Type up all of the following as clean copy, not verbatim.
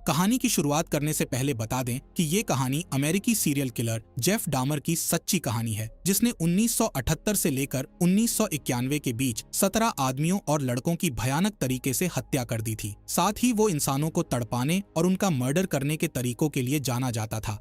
कहानी की शुरुआत करने से पहले बता दें कि ये कहानी अमेरिकी सीरियल किलर जेफ डामर की सच्ची कहानी है, जिसने 1978 से लेकर 1991 के बीच 17 आदमियों और लड़कों की भयानक तरीके से हत्या कर दी थी। साथ ही वो इंसानों को तड़पाने और उनका मर्डर करने के तरीकों के लिए जाना जाता था।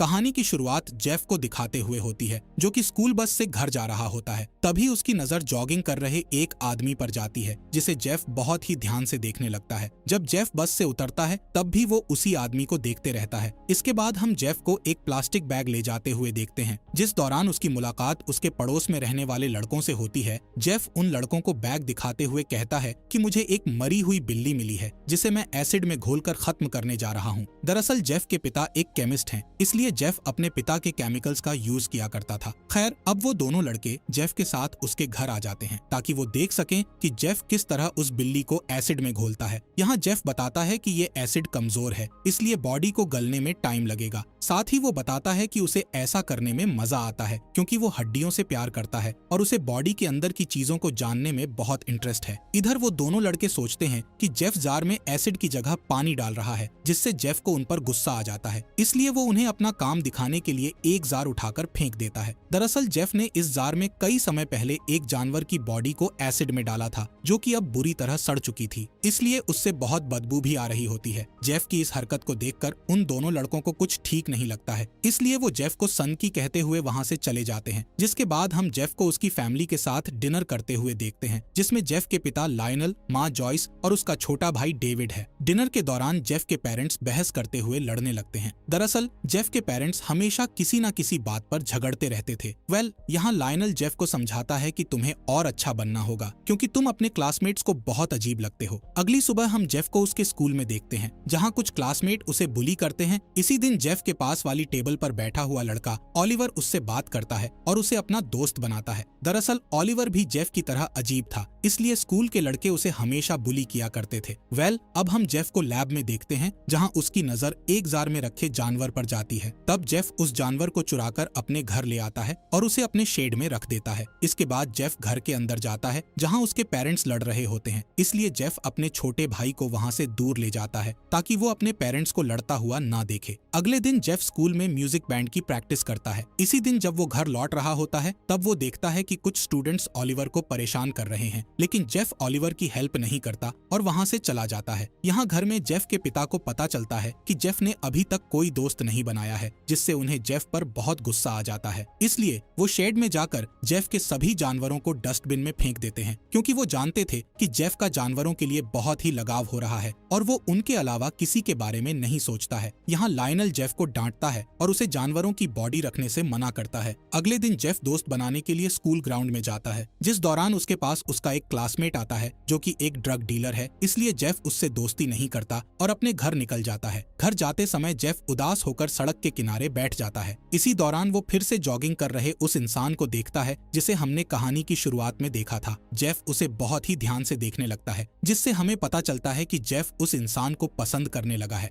कहानी की शुरुआत जेफ को दिखाते हुए होती है, जो कि स्कूल बस से घर जा रहा होता है। तभी उसकी नजर जॉगिंग कर रहे एक आदमी पर जाती है, जिसे जेफ बहुत ही ध्यान से देखने लगता है। जब जेफ बस से उतरता है तब भी वो उसी आदमी को देखते रहता है। इसके बाद हम जेफ को एक प्लास्टिक बैग ले जाते हुए देखते हैं, जिस दौरान उसकी मुलाकात उसके पड़ोस में रहने वाले लड़कों से होती है। जेफ उन लड़कों को बैग दिखाते हुए कहता है कि मुझे एक मरी हुई बिल्ली मिली है, जिसे मैं एसिड में घोलकर खत्म करने जा रहा हूँ। दरअसल जेफ के पिता एक केमिस्ट हैं, इसलिए जेफ अपने पिता के केमिकल्स का यूज किया करता था। खैर, अब वो दोनों लड़के जेफ के साथ उसके घर आ जाते हैं ताकि वो देख सकें कि जेफ किस तरह उस बिल्ली को एसिड में घोलता है। यहाँ जेफ बताता है कि ये एसिड कमजोर है, इसलिए बॉडी को गलने में टाइम लगेगा। साथ ही वो बताता है कि उसे ऐसा करने में मजा आता है क्योंकि वो हड्डियों से प्यार करता है और उसे बॉडी के अंदर की चीजों को जानने में बहुत इंटरेस्ट है। इधर वो दोनों लड़के सोचते हैं कि जेफ जार में एसिड की जगह पानी डाल रहा है, जिससे जेफ को उन पर गुस्सा आ जाता है। इसलिए वो उन्हें अपना काम दिखाने के लिए एक जार उठाकर फेंक देता है। दरअसल जेफ ने इस जार में कई समय पहले एक जानवर की बॉडी को एसिड में डाला था, जो कि अब बुरी तरह सड़ चुकी थी, इसलिए उससे बहुत बदबू भी आ रही होती है। जेफ की इस हरकत को देखकर उन दोनों लड़कों को कुछ ठीक नहीं लगता है, इसलिए वो जेफ को सनकी कहते हुए वहां से चले जाते हैं। जिसके बाद हम जेफ को उसकी फैमिली के साथ डिनर करते हुए देखते हैं, जिसमें जेफ के पिता लायनल, माँ जॉयस और उसका छोटा भाई डेविड है। डिनर के दौरान जेफ के पेरेंट्स बहस करते हुए लड़ने लगते हैं। दरअसल जेफ के पेरेंट्स हमेशा किसी न किसी बात पर झगड़ते रहते थे। यहाँ लायनल जेफ को समझाता है कि तुम्हें और अच्छा बनना होगा क्योंकि तुम अपने क्लासमेट्स को बहुत अजीब लगते हो। अगली सुबह हम जेफ को उसके स्कूल में देखते हैं, जहाँ कुछ क्लासमेट उसे बुली करते हैं। इसी दिन जेफ के पास वाली टेबल पर बैठा हुआ लड़का ऑलिवर उससे बात करता है और उसे अपना दोस्त बनाता है। दरअसल ऑलिवर भी जेफ की तरह अजीब था, इसलिए स्कूल के लड़के उसे हमेशा बुली किया करते थे। अब हम जेफ को लैब में देखते हैं, जहां उसकी नजर एक जार में रखे जानवर पर जाती है। तब जेफ उस जानवर को चुराकर अपने घर ले आता है और उसे अपने शेड में रख देता है। इसके बाद जेफ घर के अंदर जाता है, जहां उसके पेरेंट्स लड़ रहे होते हैं, इसलिए जेफ अपने छोटे भाई को वहां से दूर ले जाता है ताकि वो अपने पेरेंट्स को लड़ता हुआ ना देखे। अगले दिन जेफ स्कूल में म्यूजिक बैंड की प्रैक्टिस करता है। इसी दिन जब वो घर लौट रहा होता है, तब वो देखता है कि कुछ स्टूडेंट्स ऑलिवर को परेशान कर रहे हैं, लेकिन जेफ ऑलिवर की हेल्प नहीं करता और वहां से चला जाता है। यहाँ घर में जेफ के पिता को पता चलता है कि जेफ ने अभी तक कोई दोस्त नहीं बनाया है, जिससे उन्हें जेफ पर बहुत गुस्सा आ जाता है। इसलिए वो शेड में जाकर जेफ के सभी जानवरों को डस्टबिन में फेंक देते हैं, क्योंकि वो जानते थे कि जेफ का जानवरों के लिए बहुत ही लगाव हो रहा है और वो उनके अलावा किसी के बारे में नहीं सोचता है। यहाँ लायनल जेफ को डांटता है और उसे जानवरों की बॉडी रखने से मना करता है। अगले दिन जेफ दोस्त बनाने के लिए स्कूल ग्राउंड में जाता है, जिस दौरान उसके पास उसका एक क्लासमेट आता है जो कि एक ड्रग डीलर है, इसलिए जेफ उससे दोस्ती नहीं करता और अपने घर निकल जाता है। घर जाते समय जेफ उदास होकर सड़क के किनारे बैठ जाता है। इसी दौरान वो फिर से जॉगिंग कर रहे उस इंसान को देखता है जिसे हमने कहानी की शुरुआत में देखा था। जेफ उसे बहुत ही ध्यान से देखने लगता है, जिससे हमें पता चलता है कि जेफ उस इंसान को पसंद करने लगा है।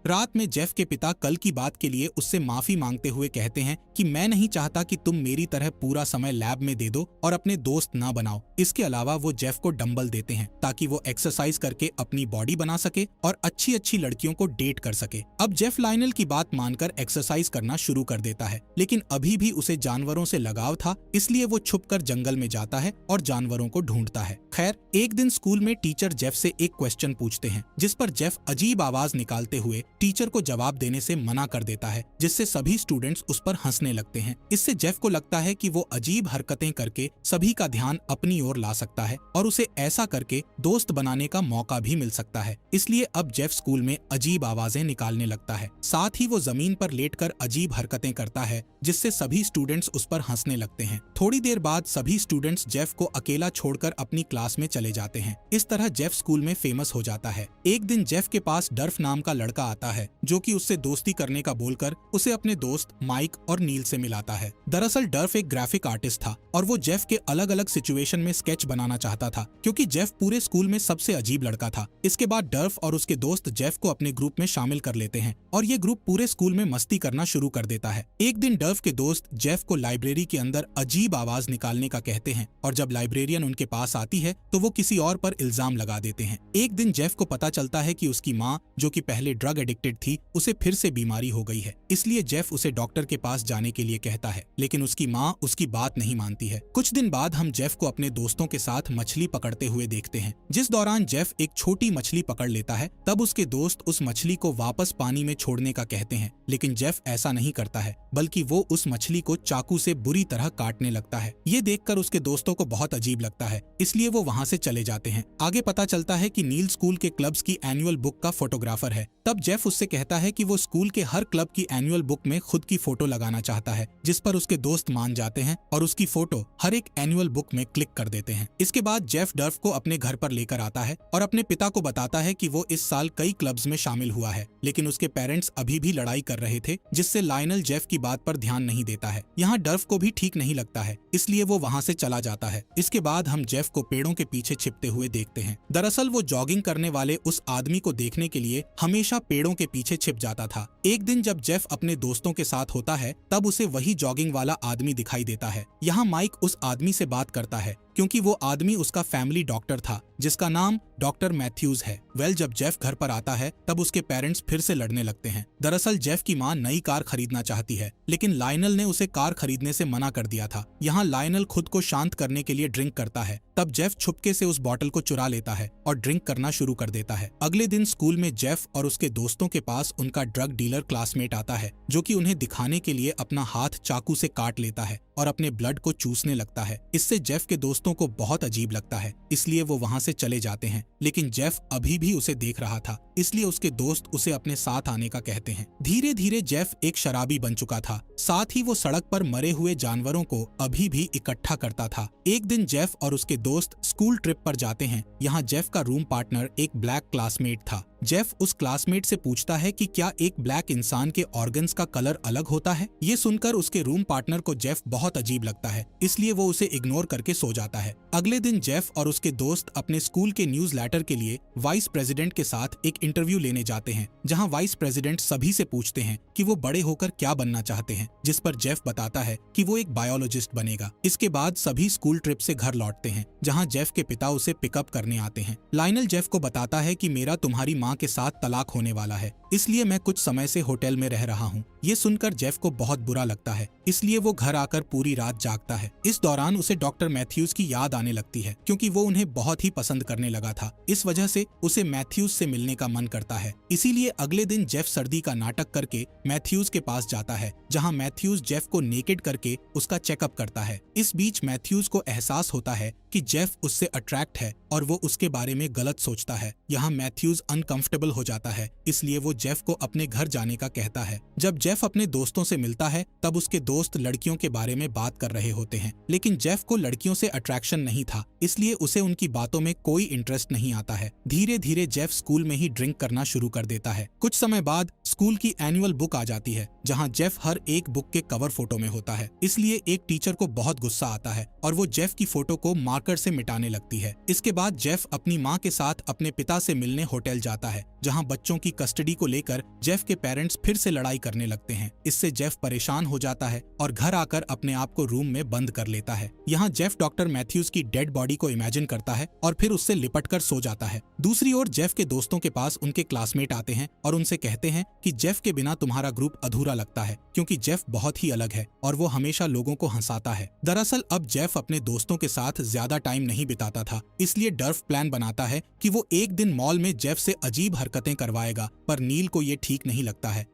रात में जेफ के पिता कल की बात के लिए उससे माफी मांगते हुए कहते हैं कि मैं नहीं चाहता कि तुम मेरी तरह पूरा समय लैब में दे दो और अपने दोस्त ना बनाओ। इसके अलावा वो जेफ को डंबल देते हैं ताकि वो एक्सरसाइज करके अपनी बॉडी बना सके और अच्छी अच्छी लड़कियों को डेट कर सके। अब जेफ लायनल की बात मानकर एक्सरसाइज करना शुरू कर देता है, लेकिन अभी भी उसे जानवरों से लगाव था, इसलिए वो छुपकर जंगल में जाता है और जानवरों को ढूंढता है। खैर, एक दिन स्कूल में टीचर जेफ से एक क्वेश्चन पूछते हैं, जिस पर जेफ अजीब आवाज निकालते हुए टीचर को जवाब देने से मना कर देता है, जिससे सभी स्टूडेंट्स उस पर हंसने लगते हैं। इससे जेफ को लगता है कि वो अजीब हरकतें करके सभी का ध्यान अपनी ओर ला सकता है और उसे ऐसा करके दोस्त बनाने का मौका भी मिल सकता है। इसलिए अब जेफ स्कूल में अजीब आवाजें निकालने लगता है। साथ ही वो जमीन पर लेटकर अजीब हरकतें करता है, जिससे सभी स्टूडेंट्स उस पर हंसने लगते हैं। थोड़ी देर बाद सभी स्टूडेंट्स जेफ को अकेला छोड़कर अपनी क्लास में चले जाते हैं। इस तरह जेफ स्कूल में फेमस हो जाता है। एक दिन जेफ के पास डर्फ नाम का लड़का आता है, जो कि उससे दोस्ती करने का बोलकर उसे अपने दोस्त माइक और नील से मिलाता है। दरअसल डर्फ एक ग्राफिक आर्टिस्ट था और वो जेफ के अलग अलग सिचुएशन में स्केच बनाना चाहता था, क्योंकि जेफ पूरे स्कूल में सबसे अजीब लड़का था। इसके बाद डर्फ और उसके दोस्त जेफ को अपने ग्रुप में शामिल कर लेते हैं और ये ग्रुप पूरे स्कूल में मस्ती करना शुरू कर देता है। एक दिन डर्फ के दोस्त जेफ को लाइब्रेरी के अंदर अजीब आवाज निकालने का कहते हैं और जब लाइब्रेरियन उनके पास आती है तो वो किसी और पर इल्जाम लगा देते हैं। एक दिन जेफ को पता चलता है कि उसकी माँ माँ, जो कि पहले ड्रग एडिक्टेड थी, उसे फिर से बीमारी हो गई है। इसलिए जेफ उसे डॉक्टर के पास जाने के लिए कहता है, लेकिन उसकी माँ उसकी बात नहीं मानती है। कुछ दिन बाद हम जेफ को अपने दोस्तों के साथ मछली पकड़ते हुए देखते हैं। जिस दौरान जेफ एक छोटी मछली पकड़ लेता है, तब उसके दोस्त उस मछली को वापस पानी में छोड़ने का कहते हैं, लेकिन जेफ ऐसा नहीं करता है, बल्कि वो उस मछली को चाकू से बुरी तरह काटने लगता है। ये देखकर उसके दोस्तों को बहुत अजीब लगता है, इसलिए वो वहाँ से चले जाते हैं। आगे पता चलता है कि नील स्कूल के क्लब्स की एनुअल बुक का फोटोग्राफर है। तब जेफ उससे कहता है कि वो स्कूल के हर क्लब की एनुअल बुक में खुद की फोटो लगाना चाहता है, जिस पर उसके दोस्त मान जाते हैं और उसकी फोटो हर एक एनुअल बुक में क्लिक कर देते हैं। इसके बाद जेफ डर्फ को अपने घर पर लेकर आता है और अपने पिता को बताता है कि वो इस साल कई क्लब्स में शामिल हुआ है, लेकिन उसके पेरेंट्स अभी भी लड़ाई कर रहे थे, जिससे लायनल जेफ की बात पर ध्यान नहीं देता है। यहाँ डर्फ को भी ठीक नहीं लगता है, इसलिए वो वहाँ से चला जाता है। इसके बाद हम जेफ को पेड़ों के पीछे छिपते हुए देखते हैं। दरअसल वो जॉगिंग करने वाले उस आदमी को देखने के लिए हमेशा पेड़ों के पीछे छिप जाता था। एक दिन जब जेफ अपने दोस्तों के साथ होता है, तब उसे वही जॉगिंग वाला आदमी दिखाई देता है। यहाँ माइक उस आदमी से बात करता है, क्योंकि वो आदमी उसका फैमिली डॉक्टर था, जिसका नाम डॉक्टर मैथ्यूज है। जब जेफ घर पर आता है, तब उसके पेरेंट्स फिर से लड़ने लगते हैं। दरअसल जेफ की माँ नई कार खरीदना चाहती है, लेकिन लायनल ने उसे कार खरीदने से मना कर दिया था। यहाँ लायनल खुद को शांत करने के लिए ड्रिंक करता है। तब जेफ छुपके से उस बॉटल को चुरा लेता है और ड्रिंक करना शुरू कर देता है। अगले दिन स्कूल में जेफ और उसके दोस्तों के पास उनका ड्रग डीलर क्लासमेट आता है, जो कि उन्हें दिखाने के लिए अपना हाथ चाकू से काट लेता है और अपने ब्लड को चूसने लगता है। इससे जेफ के दोस्तों को बहुत अजीब लगता है, इसलिए वो वहाँ से चले जाते हैं, लेकिन जेफ अभी भी उसे देख रहा था, इसलिए उसके दोस्त उसे अपने साथ आने का कहते हैं। धीरे धीरे जेफ एक शराबी बन चुका था, साथ ही वो सड़क पर मरे हुए जानवरों को अभी भी इकट्ठा करता था। एक दिन जेफ और उसके दोस्त स्कूल ट्रिप पर जाते हैं। यहाँ जेफ का रूम पार्टनर एक ब्लैक क्लासमेट था। जेफ उस क्लासमेट से पूछता है कि क्या एक ब्लैक इंसान के ऑर्गन्स का कलर अलग होता है। ये सुनकर उसके रूम पार्टनर को जेफ बहुत अजीब लगता है, इसलिए वो उसे इग्नोर करके सो जाता है। अगले दिन जेफ और उसके दोस्त अपने स्कूल के न्यूज लेटर के लिए वाइस प्रेसिडेंट के साथ एक इंटरव्यू लेने जाते हैं, जहां वाइस प्रेसिडेंट सभी से पूछते हैं कि वो बड़े होकर क्या बनना चाहते हैं, जिस पर जेफ बताता है कि वो एक बायोलॉजिस्ट बनेगा। इसके बाद सभी स्कूल ट्रिप से घर लौटते हैं, जहां जेफ के पिता उसे पिकअप करने आते हैं। लायनल जेफ को बताता है कि मेरा तुम्हारी माँ के साथ तलाक होने वाला है, इसलिए मैं कुछ समय से होटल में रह रहा हूँ। ये सुनकर जेफ को बहुत बुरा लगता है, इसलिए वो घर आकर पूरी रात जागता है। इस दौरान उसे डॉक्टर मैथ्यूज की याद आने लगती है, क्योंकि वो उन्हें बहुत ही पसंद करने लगा था। इस वजह से उसे मैथ्यूज से मिलने का मन करता है। इसीलिए अगले दिन जेफ सर्दी का नाटक करके मैथ्यूज के पास जाता है, जहाँ मैथ्यूज जेफ को नेकेड करके उसका चेकअप करता है। इस बीच मैथ्यूज को एहसास होता है कि जेफ उससे अट्रैक्ट है और वो उसके बारे में गलत सोचता है। यहाँ मैथ्यूज अनकंफर्टेबल हो जाता है, इसलिए वो जेफ को अपने घर जाने का कहता है। जब जेफ अपने दोस्तों से मिलता है, तब उसके दोस्त लड़कियों के बारे में बात कर रहे होते हैं, लेकिन जेफ को लड़कियों से अट्रैक्शन नहीं था, इसलिए उसे उनकी बातों में कोई इंटरेस्ट नहीं आता है। धीरे धीरे जेफ स्कूल में ही ड्रिंक करना शुरू कर देता है। कुछ समय बाद स्कूल की एनुअल बुक आ जाती है, जहाँ जेफ हर एक बुक के कवर फोटो में होता है। इसलिए एक टीचर को बहुत गुस्सा आता है और वो जेफ की फोटो को मार्कर से मिटाने लगती है। इसके बाद जेफ अपनी माँ के साथ अपने पिता से मिलने होटल जाता है, जहाँ बच्चों की कस्टडी को लेकर जेफ के पेरेंट्स फिर से लड़ाई करने लगते हैं। इससे जेफ परेशान हो जाता है और घर आकर अपने आप को रूम में बंद कर लेता है। यहाँ जेफ डॉक्टर मैथ्यूज की डेड बॉडी को इमेजिन करता है और फिर उससे लिपट कर सो जाता है। दूसरी ओर जेफ के दोस्तों के पास उनके क्लासमेट आते हैं और उनसे कहते हैं कि जेफ के बिना तुम्हारा ग्रुप अधूरा लगता है, क्योंकि जेफ बहुत ही अलग है और वो हमेशा लोगों को हंसाता है। दरअसल अब जेफ अपने दोस्तों के साथ ज्यादा टाइम नहीं बिताता था, इसलिए डर्फ प्लान बनाता है कि वो एक दिन मॉल में जेफ से अजीब हरकतें करवाएगा, पर नील को ये ठीक नहीं लगता है।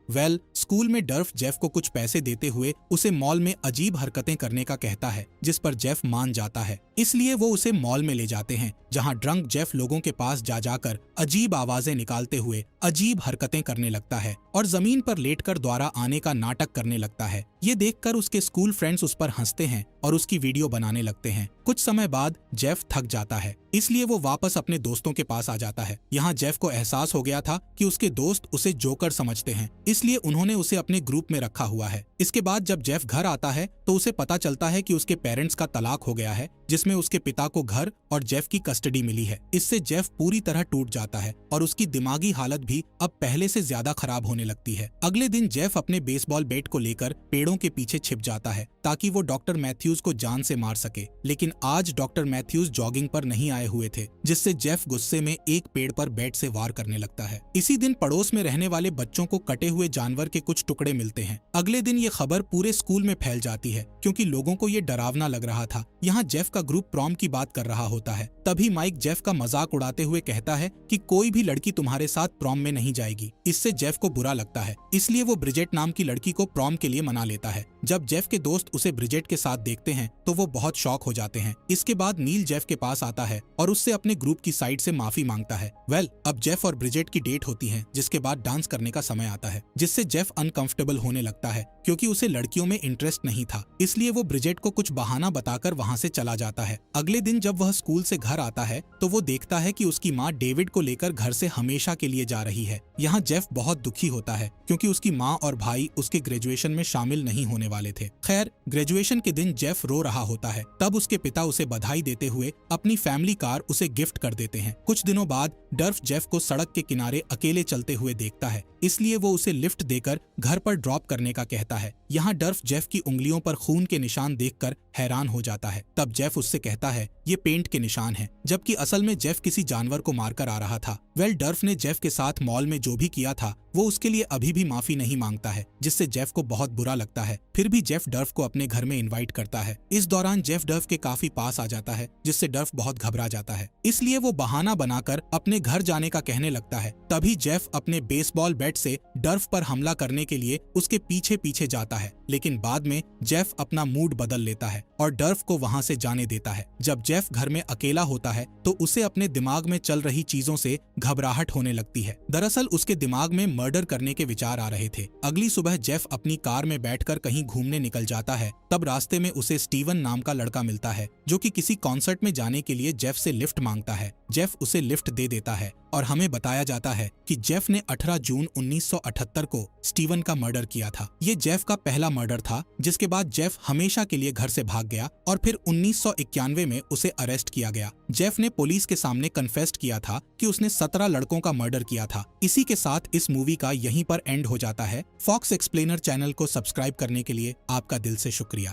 स्कूल में डर्फ जेफ को कुछ पैसे देते हुए उसे मॉल में अजीब हरकतें करने का कहता है, जिस पर जेफ मान जाता है। इसलिए वो उसे मॉल में ले जाते हैं, जहां ड्रंक जेफ लोगों के पास जाकर अजीब आवाजें निकालते हुए अजीब हरकतें करने लगता है और जमीन पर लेटकर द्वारा आने का नाटक करने लगता है। ये देखकर उसके स्कूल फ्रेंड्स उस पर हंसते हैं और उसकी वीडियो बनाने लगते हैं। कुछ समय बाद जेफ थक जाता है, इसलिए वो वापस अपने दोस्तों के पास आ जाता है। यहाँ जेफ को एहसास हो गया था कि उसके दोस्त उसे जोकर समझते हैं, इसलिए इसलिए उन्होंने उसे अपने ग्रुप में रखा हुआ है। इसके बाद जब जेफ घर आता है तो उसे पता चलता है कि उसके पेरेंट्स का तलाक हो गया है, जिसमें उसके पिता को घर और जेफ की कस्टडी मिली है। इससे जेफ पूरी तरह टूट जाता है और उसकी दिमागी हालत भी अब पहले से ज्यादा खराब होने लगती है। अगले दिन जेफ अपने बेसबॉल बैट को लेकर पेड़ों के पीछे छिप जाता है ताकि वो डॉक्टर मैथ्यूज को जान से मार सके। लेकिन आज डॉक्टर मैथ्यूज जॉगिंग पर नहीं आए हुए थे, जिससे जेफ गुस्से में एक पेड़ पर बैट से वार करने लगता है। इसी दिन पड़ोस में रहने वाले बच्चों को कटे हुए जानवर के कुछ टुकड़े मिलते हैं। अगले दिन ये खबर पूरे स्कूल में फैल जाती है क्योंकि लोगों को ये डरावना लग रहा था। यहाँ जेफ का ग्रुप प्रॉम की बात कर रहा होता है। तभी माइक जेफ का मजाक उड़ाते हुए कहता है कि कोई भी लड़की तुम्हारे साथ प्रॉम में नहीं जाएगी। इससे जेफ को बुरा लगता है, इसलिए वो ब्रिजेट नाम की लड़की को प्रॉम के लिए मना लेता है। जब जेफ के दोस्त उसे ब्रिजेट के साथ देखते हैं तो वो बहुत शॉक हो जाते हैं। इसके बाद नील जेफ के पास आता है और उससे अपने ग्रुप की साइड से माफी मांगता है। अब जेफ और ब्रिजेट की डेट होती है, जिसके बाद डांस करने का समय आता है, जिससे जेफ अनकंफर्टेबल होने लगता है क्योंकि उसे लड़कियों में इंटरेस्ट नहीं था। इसलिए वो ब्रिजेट को कुछ बहाना बताकर वहाँ से चला जाता है। अगले दिन जब वह स्कूल से घर आता है तो वो देखता है कि उसकी माँ डेविड को लेकर घर से हमेशा के लिए जा रही है। यहाँ जेफ बहुत दुखी होता है क्योंकि उसकी माँ और भाई उसके ग्रेजुएशन में शामिल नहीं होने वाले थे। खैर, ग्रेजुएशन के दिन जेफ रो रहा होता है। तब उसके पिता उसे बधाई देते हुए अपनी फैमिली कार उसे गिफ्ट कर देते हैं। कुछ दिनों बाद डर्फ जेफ को सड़क के किनारे अकेले चलते हुए देखता है, इसलिए वो उसे लिफ्ट देकर घर पर ड्रॉप करने का कहता है। यहाँ डर्फ जेफ की उंगलियों पर खून के निशान देखकर हैरान हो जाता है। तब जेफ उससे कहता है ये पेंट के निशान हैं, जबकि असल में जेफ किसी जानवर को मारकर आ रहा था। डर्फ ने जेफ के साथ मॉल में जो भी किया था वो उसके लिए अभी भी माफी नहीं मांगता है, जिससे जेफ को बहुत बुरा लगता है। फिर भी जेफ डर्फ को अपने घर में इनवाइट करता है। इस दौरान जेफ डर्फ के काफी पास आ जाता है, जिससे डर्फ बहुत घबरा जाता है। इसलिए वो बहाना बनाकर अपने घर जाने का कहने लगता है। तभी जेफ अपने बेसबॉल बैट से डर्फ पर हमला करने के लिए उसके पीछे पीछे जाता है, लेकिन बाद में जेफ अपना मूड बदल लेता है और डर्फ को वहाँ से जाने देता है। जब जेफ घर में अकेला होता है तो उसे अपने दिमाग में चल रही चीजों से घबराहट होने लगती है। दरअसल उसके दिमाग में मर्डर करने के विचार आ रहे थे। अगली सुबह जेफ अपनी कार में बैठकर कहीं घूमने निकल जाता है। तब रास्ते में उसे स्टीवन नाम का लड़का मिलता है, जो कि किसी कॉन्सर्ट में जाने के लिए जेफ से लिफ्ट मांगता है। जेफ उसे लिफ्ट दे देता है और हमें बताया जाता है कि जेफ ने 18 जून 1978 को स्टीवन का मर्डर किया था। ये जेफ का पहला मर्डर था, जिसके बाद जेफ हमेशा के लिए घर से भाग गया और फिर 1991 में उसे अरेस्ट किया गया। जेफ ने पुलिस के सामने कन्फेस्ट किया था कि उसने 17 लड़कों का मर्डर किया था। इसी के साथ इस मूवी का यहीं पर एंड हो जाता है। फॉक्स एक्सप्लेनर चैनल को सब्सक्राइब करने के लिए आपका दिल से शुक्रिया।